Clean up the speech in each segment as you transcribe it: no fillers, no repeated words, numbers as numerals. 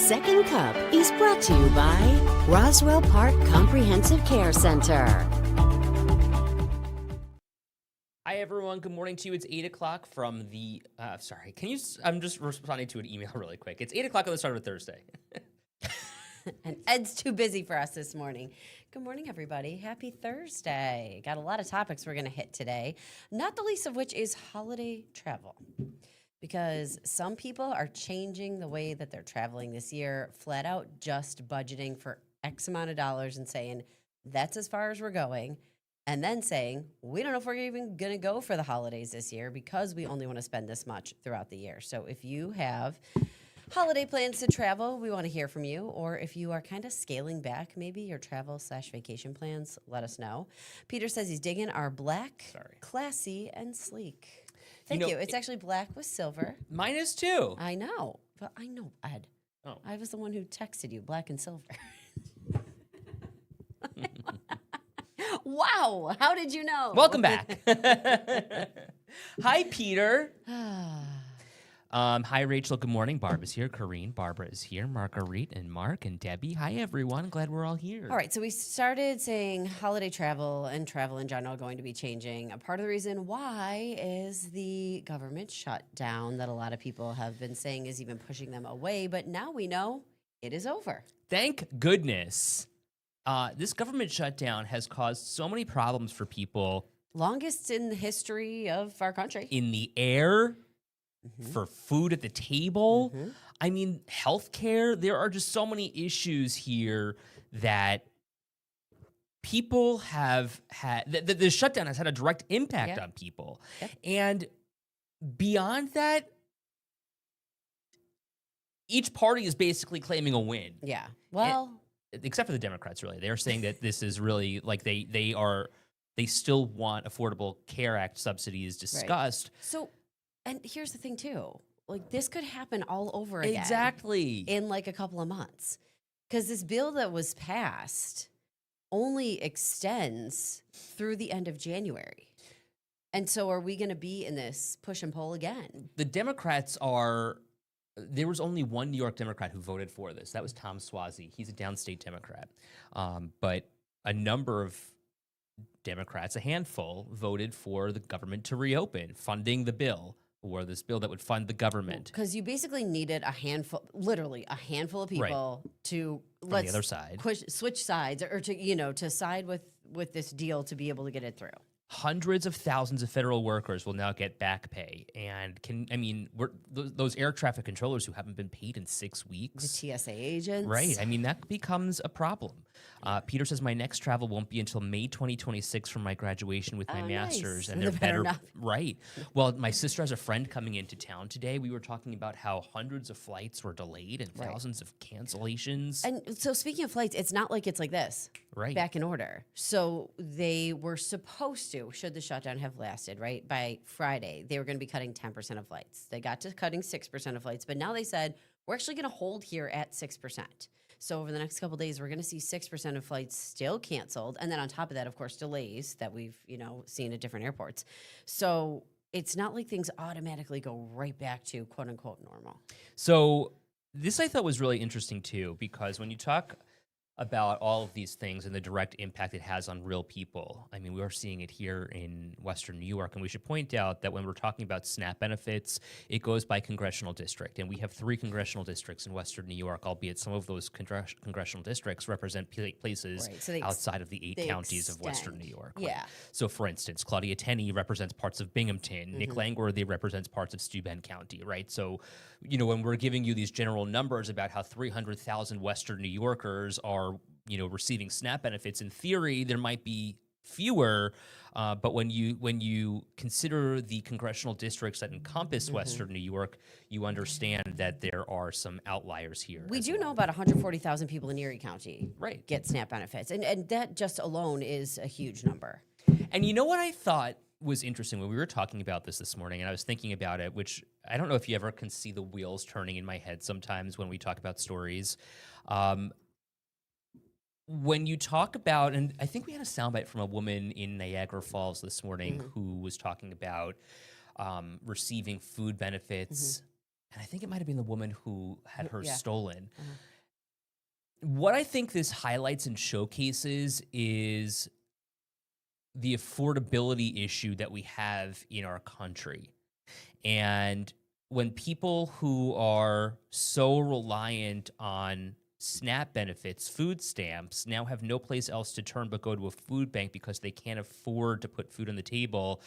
Second Cup is brought to you by Roswell Park Comprehensive Care Center. Hi, everyone. Good morning to you. It's 8 o'clock from the, I'm just responding to an email really quick. It's 8 o'clock on the start of a Thursday. And Ed's too busy for us this morning. Good morning, everybody. Happy Thursday. Got a lot of topics we're going to hit today, not the least of which is holiday travel. Because some people are changing the way that they're traveling this year, flat out just budgeting for X amount of dollars and saying, that's as far as we're going. And then saying, we don't know if we're even going to go for the holidays this year because we only want to spend this much throughout the year. So if you have holiday plans to travel, we want to hear from you. Or if you are kind of scaling back maybe your travel/vacation plans, let us know. Peter says he's digging our black, classy, and sleek. Thank you. It's actually black with silver. Mine is too. I know. But I know, Ed. Oh. I was the one who texted you, black and silver. Wow. How did you know? Welcome back. Hi, Peter. Hi, Rachel. Good morning. Barb is here. Corrine. Barbara is here. Marguerite and Mark and Debbie. Hi, everyone. Glad we're all here. All right. So we started saying holiday travel and travel in general going to be changing. A part of the reason why is the government shutdown that a lot of people have been saying is even pushing them away. But now we know it is over. Thank goodness. This government shutdown has caused so many problems for people. Longest in the history of our country. In the air. For food at the table. I mean, healthcare. There are just so many issues here that people have had. The shutdown has had a direct impact on people. Yep. And beyond that, each party is basically claiming a win. Yeah. Well, except for the Democrats, really. They're saying that this is really like they still want Affordable Care Act subsidies discussed. Right. So, and here's the thing too, like this could happen all over again. Exactly. In like a couple of months. Because this bill that was passed only extends through the end of January. And so are we going to be in this push and pull again? The Democrats there was only one New York Democrat who voted for this. That was Tom Suozzi. He's a downstate Democrat. But a number of Democrats, a handful, voted for the government to reopen, funding the bill. Or this bill that would fund the government. Because you basically needed literally a handful of people to from the other side, switch sides, or to side with this deal to be able to get it through. Hundreds of thousands of federal workers will now get back pay, and those air traffic controllers who haven't been paid in 6 weeks, the TSA agents, right? I mean, that becomes a problem. Peter says my next travel won't be until May 2026 for my graduation with my master's, nice. and they're better, right? Well, my sister has a friend coming into town today. We were talking about how hundreds of flights were delayed and thousands of cancellations. And so, speaking of flights, it's not like it's like this, right? Back in order. So they were supposed to, should the shutdown have lasted, right, by Friday, they were going to be cutting 10% of flights. They got to cutting 6% of flights, but now they said we're actually going to hold here at 6%. So over the next couple of days, we're going to see 6% of flights still canceled. And then on top of that, of course, delays that we've, seen at different airports. So it's not like things automatically go right back to quote unquote normal. So this I thought was really interesting too, because when you talk about all of these things and the direct impact it has on real people. I mean, we are seeing it here in Western New York, and we should point out that when we're talking about SNAP benefits, it goes by congressional district, and we have 3 congressional districts in Western New York, albeit some of those congressional districts represent places outside of the 8 counties of Western New York. Yeah. Right? So, for instance, Claudia Tenney represents parts of Binghamton. Nick Langworthy represents parts of Steuben County, right? So, when we're giving you these general numbers about how 300,000 Western New Yorkers are receiving SNAP benefits, in theory, there might be fewer, but when you consider the congressional districts that encompass Western New York, you understand that there are some outliers here. We do know about 140,000 people in Erie County get SNAP benefits, and that just alone is a huge number. And you know what I thought was interesting when we were talking about this morning, and I was thinking about it, which I don't know if you ever can see the wheels turning in my head sometimes when we talk about stories. When you talk about, and I think we had a soundbite from a woman in Niagara Falls this morning who was talking about receiving food benefits and I think it might have been the woman who had hers Yeah. stolen. Uh-huh. What I think this highlights and showcases is the affordability issue that we have in our country. And when people who are so reliant on SNAP benefits, food stamps, now have no place else to turn but go to a food bank because they can't afford to put food on the table,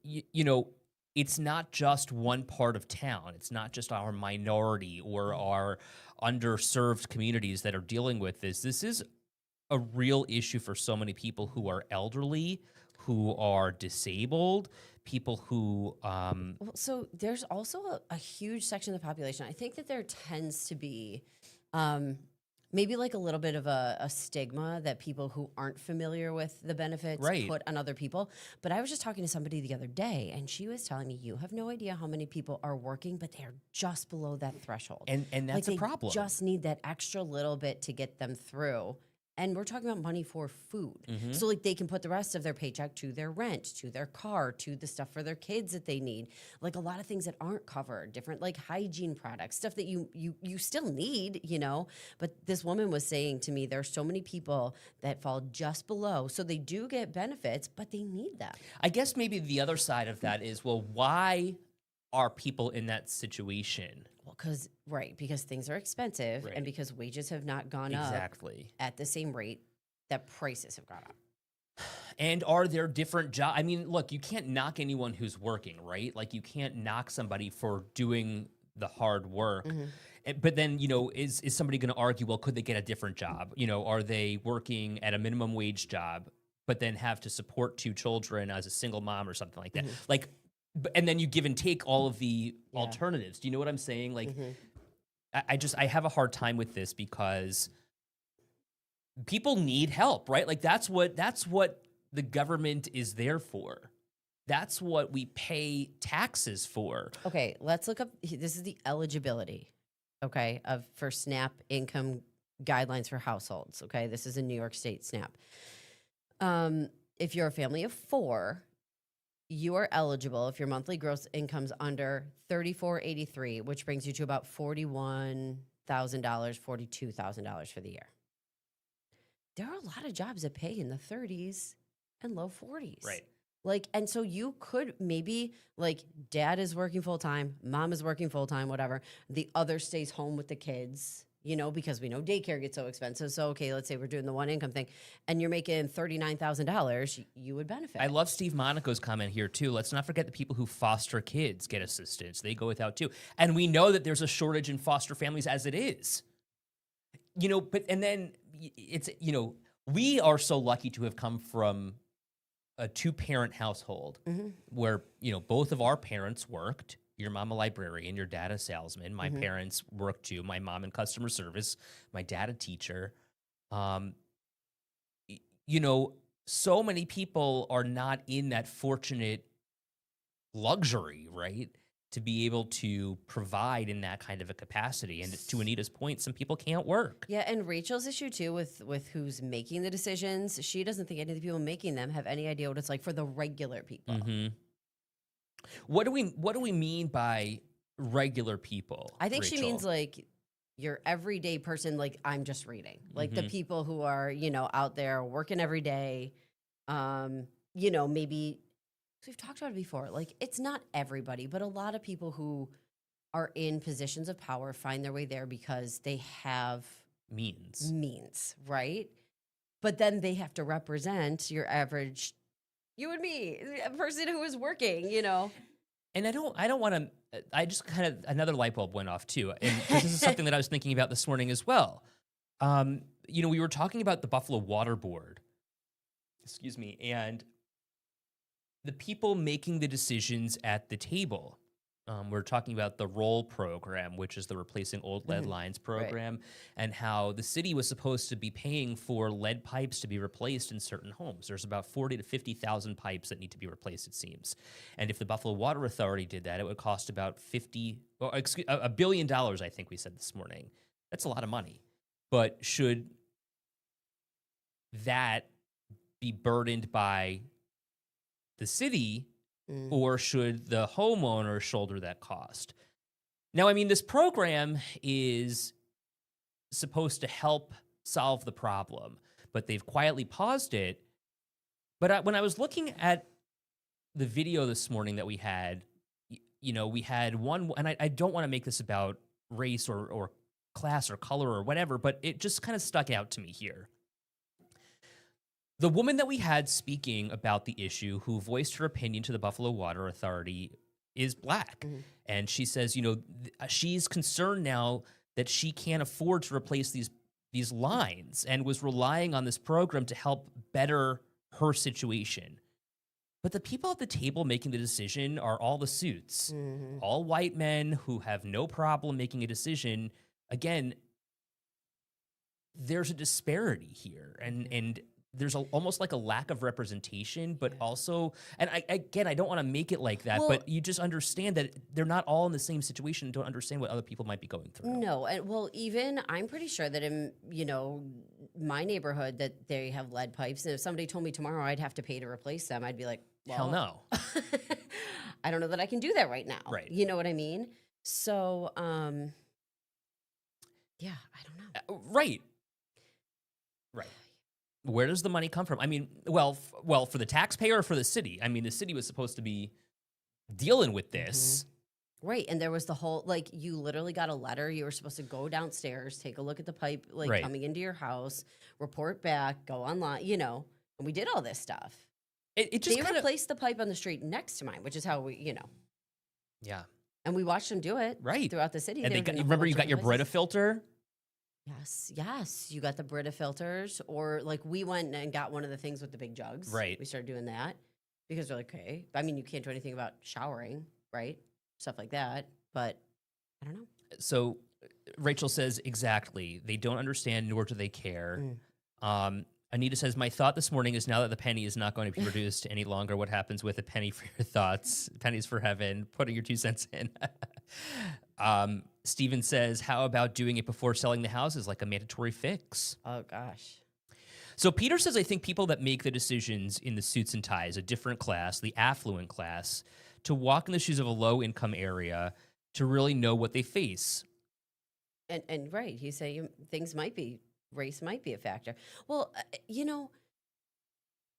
you know, it's not just one part of town. It's not just our minority or our underserved communities that are dealing with this. This is a real issue for so many people who are elderly, who are disabled, people who Well, so there's also a huge section of the population. I think that there tends to be maybe like a little bit of a stigma that people who aren't familiar with the benefits Right. put on other people. But I was just talking to somebody the other day, and she was telling me, you have no idea how many people are working, but they're just below that threshold. and that's like a problem. Just need that extra little bit to get them through. And we're talking about money for food. Mhm. So like they can put the rest of their paycheck to their rent, to their car, to the stuff for their kids that they need. Like a lot of things that aren't covered, different like hygiene products, stuff that you still need, you know. But this woman was saying to me, there's so many people that fall just below. So they do get benefits, but they need them. I guess maybe the other side of that is, well, why are people in that situation? Well, because things are expensive Right. and because wages have not gone up Exactly. at the same rate that prices have gone up. And are there different jobs? I mean, look, you can't knock anyone who's working, right? Like, you can't knock somebody for doing the hard work. But then, you know, is somebody going to argue, well, could they get a different job? You know, are they working at a minimum wage job, but then have to support 2 children as a single mom or something like that? Like, and then you give and take all of the Yeah. alternatives. Do you know what I'm saying? Like, I have a hard time with this because people need help, right? Like that's what the government is there for. That's what we pay taxes for. Okay, let's look up. This is the eligibility, okay, for SNAP income guidelines for households. Okay, this is a New York State SNAP. If you're a family of 4, you are eligible if your monthly gross income's under $34.83, which brings you to about $41,000, $42,000 for the year. There are a lot of jobs that pay in the 30s and low 40s. Right. Like, and so you could maybe, like, dad is working full time, mom is working full time, whatever. The other stays home with the kids, you know, because we know daycare gets so expensive. So, okay, let's say we're doing the one income thing and you're making $39,000, you would benefit. I love Steve Monaco's comment here too. Let's not forget the people who foster kids get assistance. They go without too. And we know that there's a shortage in foster families as it is. You know, but and then it's, you know, we are so lucky to have come from a 2-parent household where, you know, both of our parents worked. Your mom a librarian, your dad a salesman. My parents worked too. My mom in customer service, my dad a teacher. You know, so many people are not in that fortunate luxury, right? To be able to provide in that kind of a capacity. And to Anita's point, some people can't work. Yeah, and Rachel's issue too with who's making the decisions, she doesn't think any of the people making them have any idea what it's like for the regular people. What do we mean by regular people? I think she Rachel? means like your everyday person, like I'm just reading. Like the people who are, you know, out there working every day. You know, maybe we've talked about it before. Like it's not everybody, but a lot of people who are in positions of power find their way there because they have means, right? But then they have to represent your average, you and me, a person who is working, you know. And I don't want to. I just kind of another light bulb went off too, and this is something that I was thinking about this morning as well. You know, we were talking about the Buffalo Water Board, excuse me, and the people making the decisions at the table. We're talking about the ROLL program, which is the Replacing Old Lead Lines program, and how the city was supposed to be paying for lead pipes to be replaced in certain homes. There's about 40 to 50,000 pipes that need to be replaced, it seems. And if the Buffalo Water Authority did that, it would cost about $1 billion, I think we said this morning. That's a lot of money. But should that be burdened by the city or should the homeowner shoulder that cost? Now, I mean, this program is supposed to help solve the problem, but they've quietly paused it. But when I was looking at the video this morning that we had, we had one, and I don't want to make this about race or class or color or whatever, but it just kind of stuck out to me here. The woman that we had speaking about the issue, who voiced her opinion to the Buffalo Water Authority, is Black. And she says, she's concerned now that she can't afford to replace these lines and was relying on this program to help better her situation. But the people at the table making the decision are all the suits, all white men who have no problem making a decision. Again, there's a disparity here, and there's almost like a lack of representation, but also, and I don't want to make it like that, but you just understand that they're not all in the same situation and don't understand what other people might be going through. No, and even I'm pretty sure that in my neighborhood that they have lead pipes, and if somebody told me tomorrow I'd have to pay to replace them, I'd be like, well, hell no. I don't know that I can do that right now. Right. You know what I mean? So, yeah, I don't know. Right. Where does the money come from? I mean, well, for the taxpayer or for the city? I mean, the city was supposed to be dealing with this. Right. And there was the whole, you literally got a letter. You were supposed to go downstairs, take a look at the pipe, coming into your house, report back, go online, and we did all this stuff. It just they replaced the pipe on the street next to mine, which is how we, Yeah. And we watched them do it throughout the city. And remember, you got your Brita filter? Yes. You got the Brita filters, or we went and got one of the things with the big jugs. Right. We started doing that because we're like, okay. I mean, you can't do anything about showering, right? Stuff like that. But I don't know. So Rachel says, exactly. They don't understand, nor do they care. Anita says, my thought this morning is now that the penny is not going to be produced any longer, what happens with a penny for your thoughts? Pennies for heaven, putting your 2 cents in. Steven says, how about doing it before selling the houses, like a mandatory fix? Oh, gosh. So Peter says, I think people that make the decisions in the suits and ties, a different class, the affluent class, to walk in the shoes of a low-income area, to really know what they face. And right, he's saying race might be a factor. Well,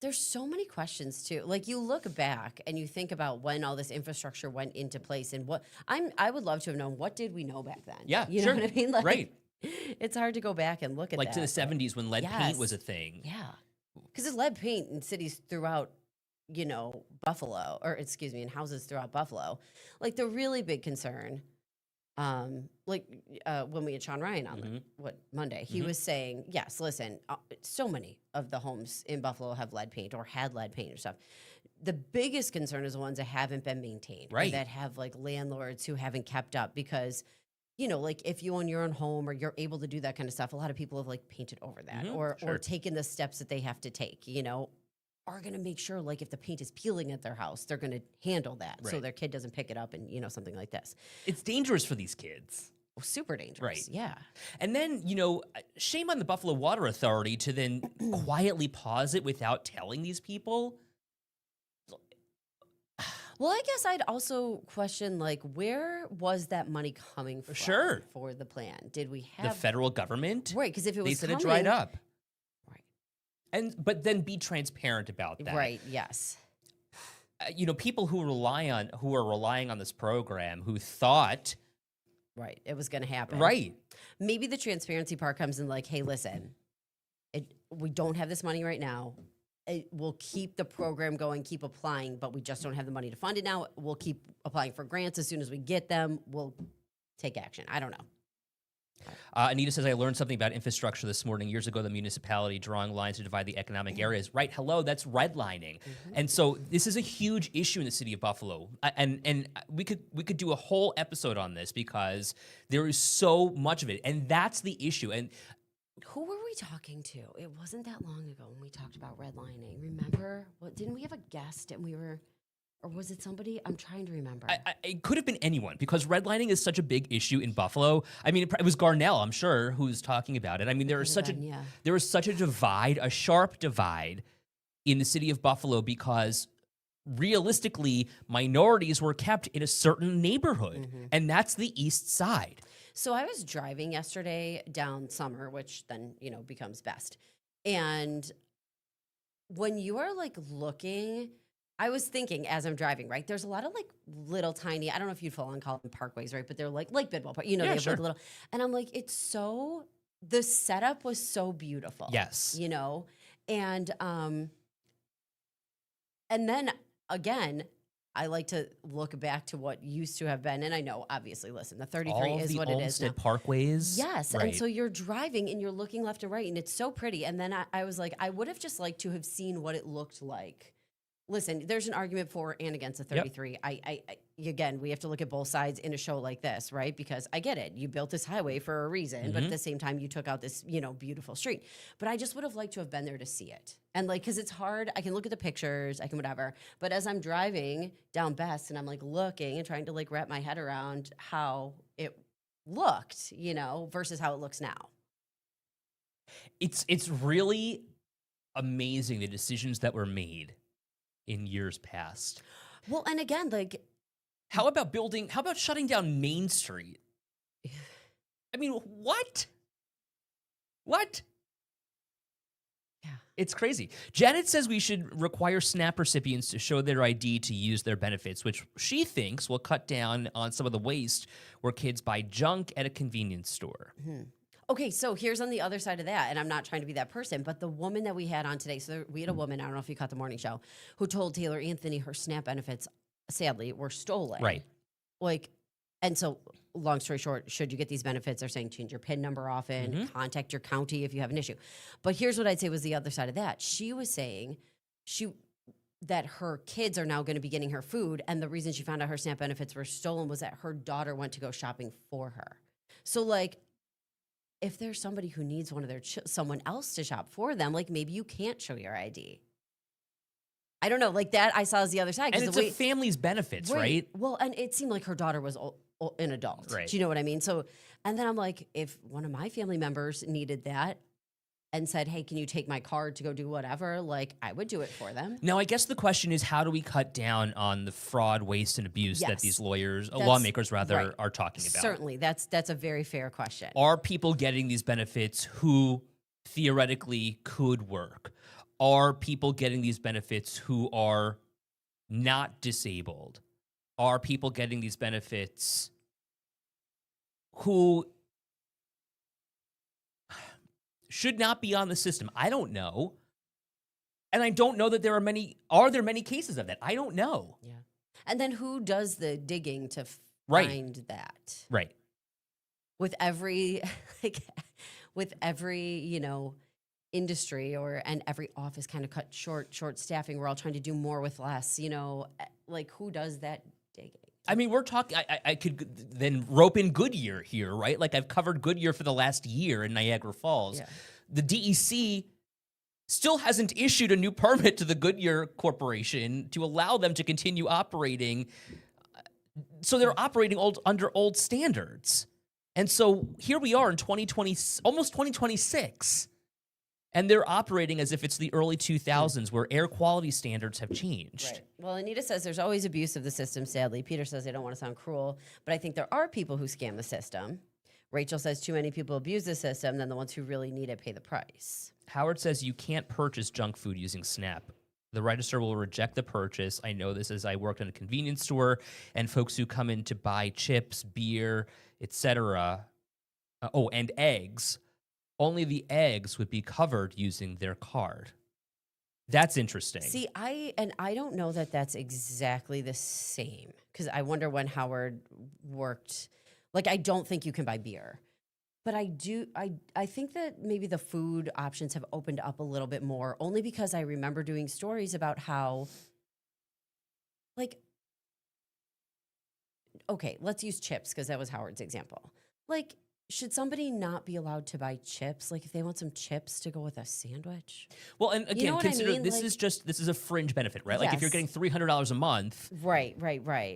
there's so many questions too. You look back and you think about when all this infrastructure went into place, and I would love to have known, what did we know back then? Yeah, you sure. know what I mean? Right. It's hard to go back and look at that. To the 70s when lead paint was a thing. Yeah. Because there's lead paint in cities throughout, Buffalo, or excuse me, in houses throughout Buffalo. The really big concern, when we had Sean Ryan on Monday, he was saying, yes, listen, so many of the homes in Buffalo have lead paint or had lead paint or stuff. The biggest concern is the ones that haven't been maintained, right? Or that have landlords who haven't kept up, because if you own your own home or you're able to do that kind of stuff, a lot of people have painted over that or taken the steps that they have to take, are going to make sure, if the paint is peeling at their house, they're going to handle that so their kid doesn't pick it up and, something like this. It's dangerous for these kids. Super dangerous. Right. Yeah. And then, shame on the Buffalo Water Authority to then quietly pause it without telling these people. Well, I guess I'd also question, where was that money coming from for the plan? Did we have the federal government? Right, because if it was they said coming, it dried up. Right. But then be transparent about that. Right, yes. People who are relying on this program, who thought right, it was going to happen. Right. Maybe the transparency part comes in hey, listen, we don't have this money right now. We'll keep the program going, keep applying, but we just don't have the money to fund it now. We'll keep applying for grants. As soon as we get them, we'll take action. I don't know. Anita says, I learned something about infrastructure this morning. Years ago, the municipality drawing lines to divide the economic areas. Right, hello, that's redlining. And so this is a huge issue in the city of Buffalo. And we could do a whole episode on this because there is so much of it. And that's the issue. And who were we talking to? It wasn't that long ago when we talked about redlining. Remember? Didn't we have a guest and we were... Or was it somebody? I'm trying to remember. It could have been anyone because redlining is such a big issue in Buffalo. I mean, it was Garnell, I'm sure, who's talking about it. I mean, there is such a divide, a sharp divide in the city of Buffalo because realistically, minorities were kept in a certain neighborhood, and that's the East Side. So I was driving yesterday down Summer, which then, becomes Best. And when you are like looking, I was thinking as I'm driving, right? There's a lot of like little tiny, I don't know if you'd fall on call them parkways, right? But they're like Bidwell Park, they have sure. like little, and I'm like, the setup was so beautiful. Yes. And then again, I like to look back to what used to have been. And I know, obviously, listen, the 33 All is the what it is now. Olmsted Parkways. Yes. Right. And so you're driving and you're looking left and right and it's so pretty. And then I was like, I would have just liked to have seen what it looked like. Listen, there's an argument for and against the 33. Again, we have to look at both sides in a show like this, right? Because I get it. You built this highway for a reason, but at the same time, you took out this, beautiful street. But I just would have liked to have been there to see it. And because it's hard, I can look at the pictures, I can whatever. But as I'm driving down Best and I'm like looking and trying to like wrap my head around how it looked, versus how it looks now. It's really amazing the decisions that were made in years past. Well, and again, like, how about shutting down Main Street? I mean, what? What? Yeah. It's crazy. Janet says we should require SNAP recipients to show their ID to use their benefits, which she thinks will cut down on some of the waste where kids buy junk at a convenience store. Okay, so here's on the other side of that, and I'm not trying to be that person, but the woman that we had on today, so we had a woman, I don't know if you caught the morning show, who told Taylor Anthony her SNAP benefits, sadly, were stolen. Right. And so, long story short, should you get these benefits, they're saying change your PIN number often, contact your county if you have an issue. But here's what I'd say was the other side of that. She was saying that her kids are now going to be getting her food, and the reason she found out her SNAP benefits were stolen was that her daughter went to go shopping for her. So, if there's somebody who needs one of their someone else to shop for them, maybe you can't show your ID. I don't know, that I saw as the other side. And it's a family's benefits, right? Well, and it seemed like her daughter was an adult. Right. Do you know what I mean? So, and then I'm like, if one of my family members needed that and said, hey, can you take my card to go do whatever? I would do it for them. Now, I guess the question is, how do we cut down on the fraud, waste, and abuse that these lawmakers right. are talking about? Certainly. That's a very fair question. Are people getting these benefits who theoretically could work? Are people getting these benefits who are not disabled? Are people getting these benefits who should not be on the system? I don't know. And I don't know that there are there many cases of that? I don't know. Yeah. And then who does the digging to Right. find that? Right. With every industry and every office kind of cut short staffing, we're all trying to do more with less, who does that digging? I mean, we're talking, I could then rope in Goodyear here, right? I've covered Goodyear for the last year in Niagara Falls. Yeah. The DEC still hasn't issued a new permit to the Goodyear Corporation to allow them to continue operating. So they're operating under old standards. And so here we are in 2020, almost 2026. And they're operating as if it's the early 2000s where air quality standards have changed. Right. Well, Anita says there's always abuse of the system, sadly. Peter says they don't want to sound cruel, but I think there are people who scam the system. Rachel says too many people abuse the system, then the ones who really need it pay the price. Howard says you can't purchase junk food using SNAP. The register will reject the purchase. I know this as I worked in a convenience store, and folks who come in to buy chips, beer, etc., and eggs, only the eggs would be covered using their card. That's interesting. See, I don't know that that's exactly the same, because I wonder when Howard worked. I don't think you can buy beer. But I think that maybe the food options have opened up a little bit more, only because I remember doing stories about how, okay, let's use chips, because that was Howard's example. Should somebody not be allowed to buy chips? If they want some chips to go with a sandwich? Well, and again, what I consider mean? this is a fringe benefit, right? If you're Yes. getting $300 a month, Right.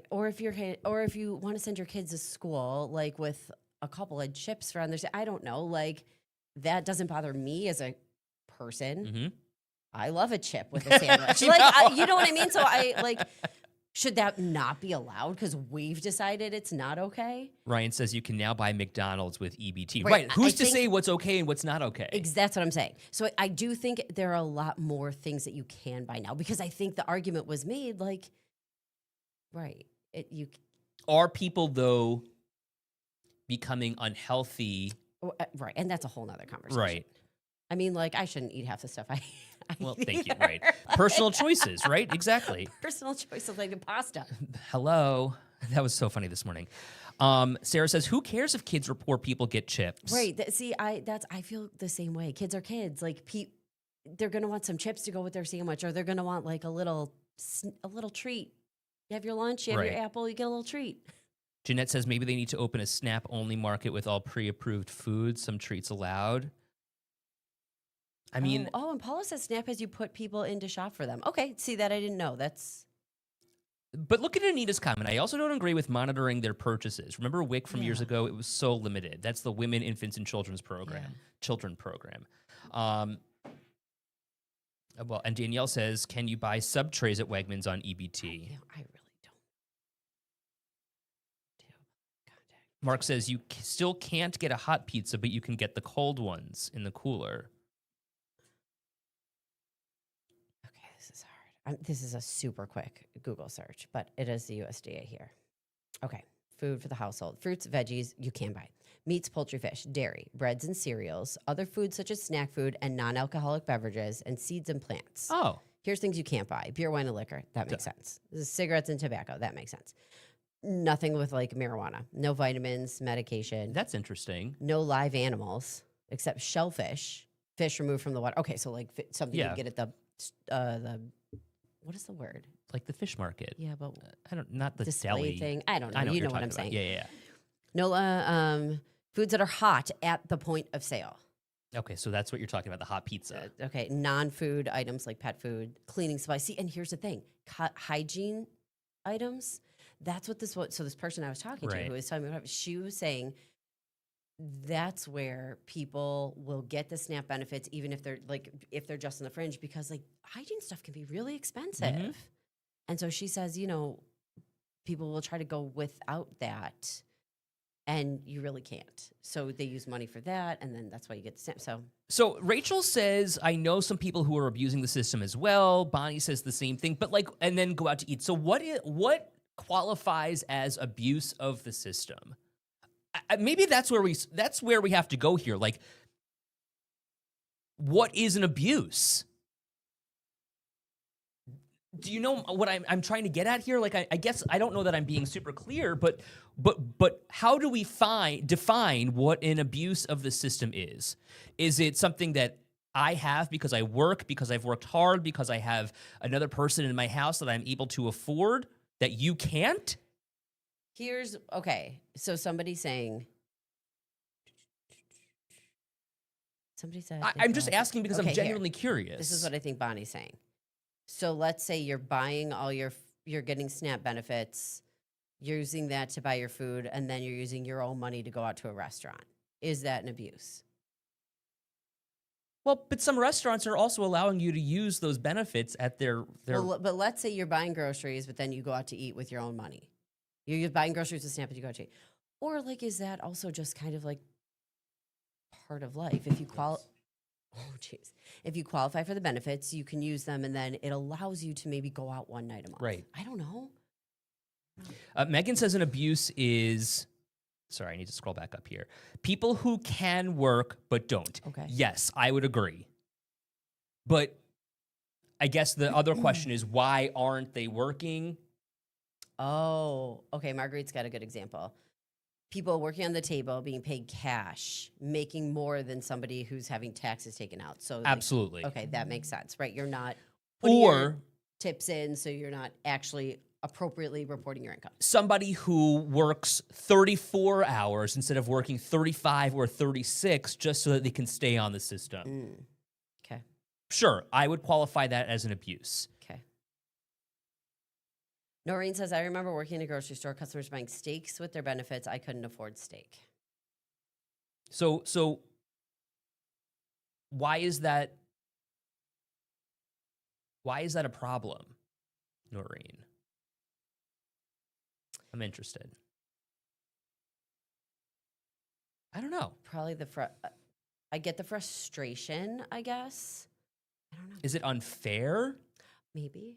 Or if if you want to send your kids to school, with a couple of chips for on their, I don't know, that doesn't bother me as a person. I love a chip with a sandwich. You know what I mean? So I like, should that not be allowed because we've decided it's not okay? Ryan says you can now buy McDonald's with EBT. Right. Right. Who's I to think- say what's okay and what's not okay? That's what I'm saying. So I do think there are a lot more things that you can buy now because I think the argument was made like, right, Are people, though, becoming unhealthy? right, and that's a whole nother conversation. Right. I mean, like, I shouldn't eat half the stuff I Well, eat thank you. either. Right. Personal choices, right? Exactly. Personal choice of like the pasta. Hello. That was so funny this morning. Sarah says, who cares if kids or poor people get chips? Right. I feel the same way. Kids are kids. Like they're gonna want some chips to go with their sandwich, or they're gonna want like a little treat. You have your lunch, you have your Right. apple, you get a little treat. Jeanette says maybe they need to open a SNAP-only market with all pre-approved foods, some treats allowed. I mean, and Paula says Snap has you put people in to shop for them. Okay, see that I didn't know. That's but look at Anita's comment. I also don't agree with monitoring their purchases. Remember WIC from years Yeah. ago? It was so limited. That's the Women, Infants, and Children's program, children program. Well, and Danielle says, can you buy sub trays at Wegmans on EBT? I really don't. Mark says you still can't get a hot pizza, but you can get the cold ones in the cooler. Okay, this is hard. This is a super quick Google search, but it is the USDA here. Okay, food for the household. Fruits, veggies, you can buy. Meats, poultry, fish, dairy, breads and cereals, other foods such as snack food and non-alcoholic beverages, and seeds and plants. Oh, Here's things you can't buy. Beer, wine, and liquor. That makes sense. This is cigarettes and tobacco. That makes sense. Nothing with like marijuana. No vitamins, medication. that's interesting. No live animals except shellfish. Fish removed from the water. Okay, so like something Yeah. you get at the what is the word? Like the fish market. Yeah, but I don't, not the display deli thing. I don't know. I know You you're know what I'm talking saying. about. Yeah. No foods that are hot at the point of sale. Okay, so that's what you're talking about, the hot pizza. Okay, non-food items like pet food, cleaning supplies. See, and here's the thing: hygiene items. That's what so this person I was talking to Right. who was telling me about, she was saying that's where people will get the SNAP benefits even if they're just on the fringe because like hygiene stuff can be really expensive. Mm-hmm. And so she says, people will try to go without that and you really can't. So they use money for that and then that's why you get the SNAP. So Rachel says, I know some people who are abusing the system as well. Bonnie says the same thing, but and then go out to eat. So what qualifies as abuse of the system? Maybe that's where we have to go here. Like, what is an abuse? Do you know what I'm trying to get at here? Like, I guess I don't know that I'm being super clear, but how do we define what an abuse of the system is? Is it something that I have because I work, because I've worked hard, because I have another person in my house that I'm able to afford that you can't? So somebody saying, somebody said, I'm just asking because I'm Okay, genuinely curious. this is what I think Bonnie's saying. So let's say you're buying you're getting SNAP benefits, you're using that to buy your food, and then you're using your own money to go out to a restaurant. Is that an abuse? Well, but some restaurants are also allowing you to use those benefits at their But let's say you're buying groceries, but then you go out to eat with your own money. You're buying groceries with SNAP, but you go out to eat. Or like, is that also just kind of like part of life? If you if you qualify for the benefits, you can use them, and then it allows you to maybe go out one night a month. Right. I don't know. Megan says an abuse is. Sorry, I need to scroll back up here. People who can work but don't. Okay. Yes, I would agree. But I guess the other question is, why aren't they working? Oh, okay. Marguerite's got a good example. People working on the table, being paid cash, making more than somebody who's having taxes taken out. So like, Absolutely. okay, that makes sense, right? You're not putting your Or tips in, so you're not actually appropriately reporting your income. somebody who works 34 hours instead of working 35 or 36 just so that they can stay on the system. Okay. Sure, I would qualify that as an abuse. Okay. Noreen says, I remember working in a grocery store, customers buying steaks with their benefits. I couldn't afford steak. So why is that Why is that a problem, Noreen? I'm interested. I don't know. Probably I get the frustration, I guess. I don't know. Is it unfair? Maybe.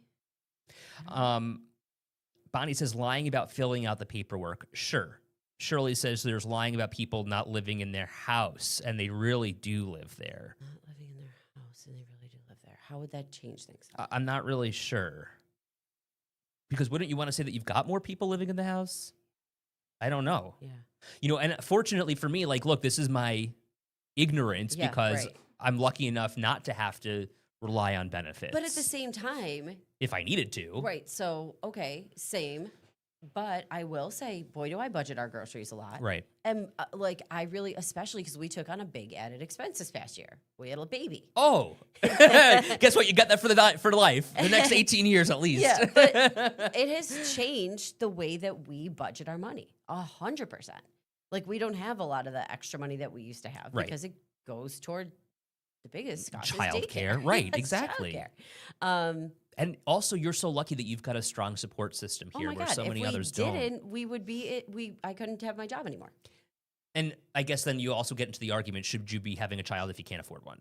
Bonnie says lying about filling out the paperwork. Sure. Shirley says there's lying about people not living in their house, and they really do live there. Not living in their house, and they really do live there. How would that change things? I'm not really sure. Because wouldn't you want to say that you've got more people living in the house? I don't know. Yeah. You know, and fortunately for me, like, look, this is my ignorance Yeah, because right. I'm lucky enough not to have to rely on benefits. But at the same time, if I needed to. right. So, okay, same. But I will say, boy, do I budget our groceries a lot. Right. And like, I really, especially because we took on a big added expense this past year. We had a baby. Oh, guess what? You got that for life, the next 18 years at least. Yeah, but it has changed the way that we budget our money 100%. Like, we don't have a lot of the extra money that we used to have Right. because it goes toward the biggest cost is Childcare, daycare. right, It's exactly. childcare. And also, you're so lucky that you've got a strong support system Oh here my where God! so many if we others didn't, don't. we would be. I couldn't have my job anymore. And I guess then you also get into the argument, should you be having a child if you can't afford one?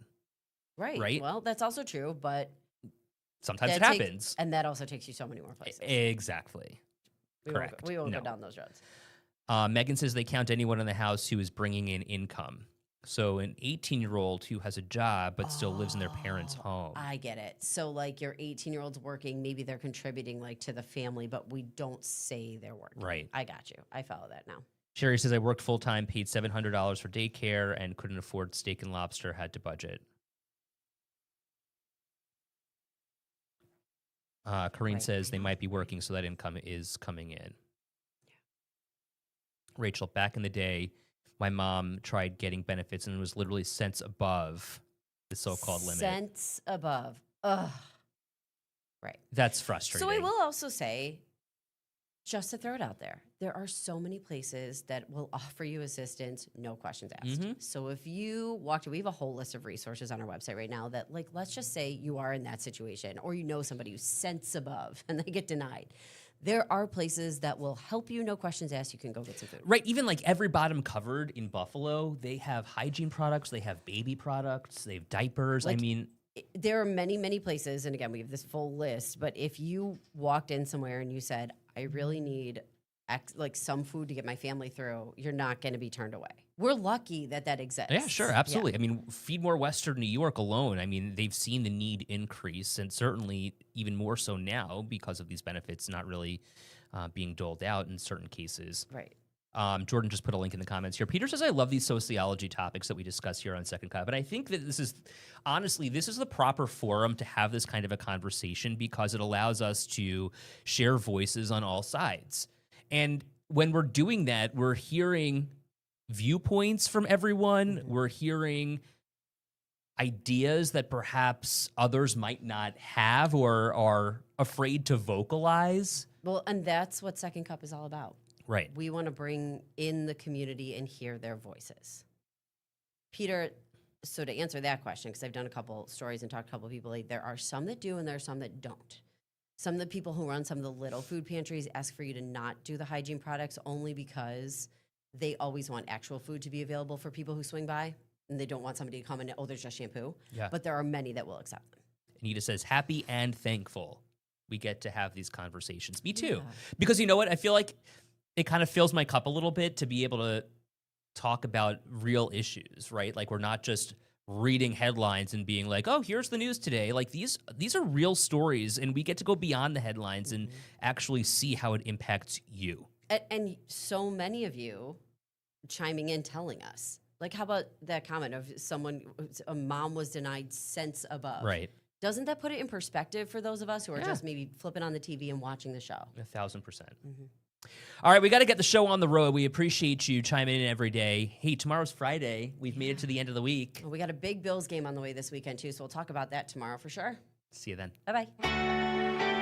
Right. Right. Well, that's also true, but Sometimes it that takes- happens. and that also takes you so many more places. Exactly. We won't correct. go- We won't No. go down those roads. Megan says they count anyone in the house who is bringing in income. So an 18-year-old who has a job but still lives in their parents' home. I get it. So like your 18-year-old's working, maybe they're contributing like to the family, but we don't say they're working. Right. I got you. I follow that now. Sherry says I worked full-time, paid $700 for daycare, and couldn't afford steak and lobster, had to budget. Corrine Right, says I they know. might be working, so that income is coming in. Rachel, back in the day, my mom tried getting benefits and it was literally cents above the so-called limit. Cents above. Ugh. Right. That's frustrating. So I will also say, just to throw it out there are so many places that will offer you assistance, no questions asked. Mhm. So if you walked, we have a whole list of resources on our website right now that, like, let's just say you are in that situation or you know somebody who's cents above and they get denied. There are places that will help you, no questions asked. You can go get some food. Right, even like Every Bottom Covered in Buffalo, they have hygiene products, they have baby products, they have diapers. Like, I mean, There are many, many places, and again, we have this full list, but if you walked in somewhere and you said, I really need like some food to get my family through, you're not going to be turned away. We're lucky that that exists. yeah, sure, absolutely. I mean, Feed More Western New York alone, I mean, they've seen the need increase, and certainly even more so now because of these benefits not really being doled out in certain cases. Right. Jordan just put a link in the comments here. Peter says, I love these sociology topics that we discuss here on Second Cut. But I think that this is, honestly, this is the proper forum to have this kind of a conversation because it allows us to share voices on all sides. And when we're doing that, we're hearing viewpoints from everyone. We're hearing ideas that perhaps others might not have or are afraid to vocalize. Well, and that's what Second Cup is all about. Right. We want to bring in the community and hear their voices. Peter, so to answer that question, because I've done a couple stories and talked to a couple people, like, there are some that do and there are some that don't. Some of the people who run some of the little food pantries ask for you to not do the hygiene products only because they always want actual food to be available for people who swing by, and they don't want somebody to come and, oh, there's just shampoo. Yeah. But there are many that will accept them. Anita says, happy and thankful we get to have these conversations. Me too. Yeah. Because you know what? I feel like it kind of fills my cup a little bit to be able to talk about real issues, right? Like, we're not just reading headlines and being like, oh, here's the news today. Like, these are real stories, and we get to go beyond the headlines and actually see how it impacts you. And so many of you chiming in telling us. Like, how about that comment of a mom was denied cents above? Right. Doesn't that put it in perspective for those of us who are Yeah. just maybe flipping on the TV and watching the show? 1,000%. All right, we got to get the show on the road. We appreciate you chiming in every day. Hey, tomorrow's Friday. We've made it to the end of the week. We got a big Bills game on the way this weekend, too, so we'll talk about that tomorrow for sure. See you then. Bye-bye.